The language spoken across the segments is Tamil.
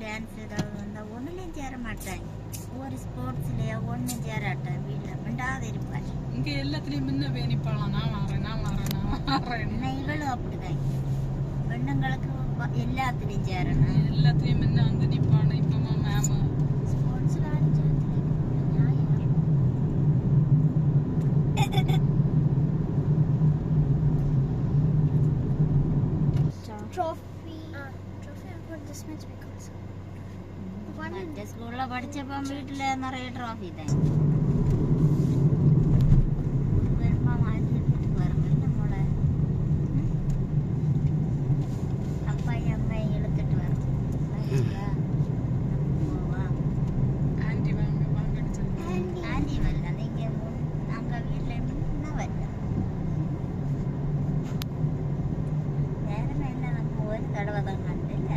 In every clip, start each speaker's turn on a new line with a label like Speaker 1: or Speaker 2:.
Speaker 1: டான்ஸ் ஏதாவது வந்தால் ஒன்றுலையும் சேர மாட்டேன். ஒரு ஸ்போர்ட்ஸ்லையோ ஒன்றும் சேராட்டேன். வீட்டில் மிண்டாத இருப்பேன்.
Speaker 2: இங்கே எல்லாத்துலேயும் முன்ன வேணிப்பாளாம். நான் வரேன்.
Speaker 1: இவளும் அப்படிதான். பெண்ணுங்களுக்கு எல்லாத்துலேயும் சேரணும்.
Speaker 2: எல்லாத்துலேயும் முன்ன வந்து நிற்பாണ്. இப்போ மேம்
Speaker 1: ஸ்போர்ட்ஸில் ஸ்கூல்ல படிச்சப்ப வீட்டுல நிறைய ட்ராஃபி தான். பெருமா மாட்டிட்டு பாருங்க நம்மள அப்பா அம்மா இழுத்துட்டு வரும்.
Speaker 2: ஆன்டி
Speaker 1: ஆன்டி வரல. நீங்க நாங்க வீட்டுல என்ன வரல. வேற என்ன நம்ம ஒரு தடவை தான் கண்டில்ல.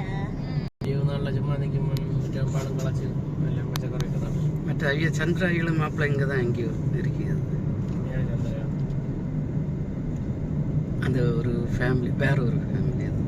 Speaker 3: மற்ற ஐயா சந்திராயிலும் மாப்பிள்ளை இங்கே தான் எங்கேயோ இருக்கிறது. அந்த ஒரு ஃபேமிலி வேற ஒரு ஃபேமிலி அது.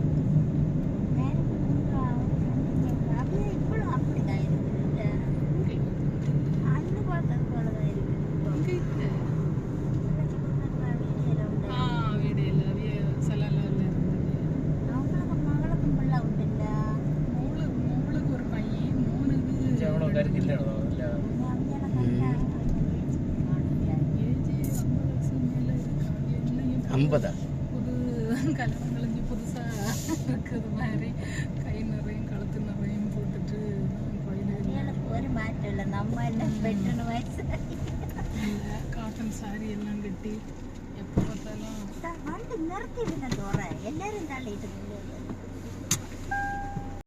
Speaker 3: ஐம்பதா
Speaker 2: புது கல்யாணம் கழிஞ்சு புதுசா இருக்கிறது மாதிரி கை நிறையும் கழுத்து நிறையும் போட்டுட்டு
Speaker 1: ஒரு மாற்றம் இல்லை. நம்ம என்ன பெட்டன வயசு
Speaker 2: இல்லை காட்டன் சாரி எல்லாம் கட்டி எப்போ பார்த்தாலும்
Speaker 1: நிறுத்தி விட தோற எல்லாரும் தள்ளிட்டு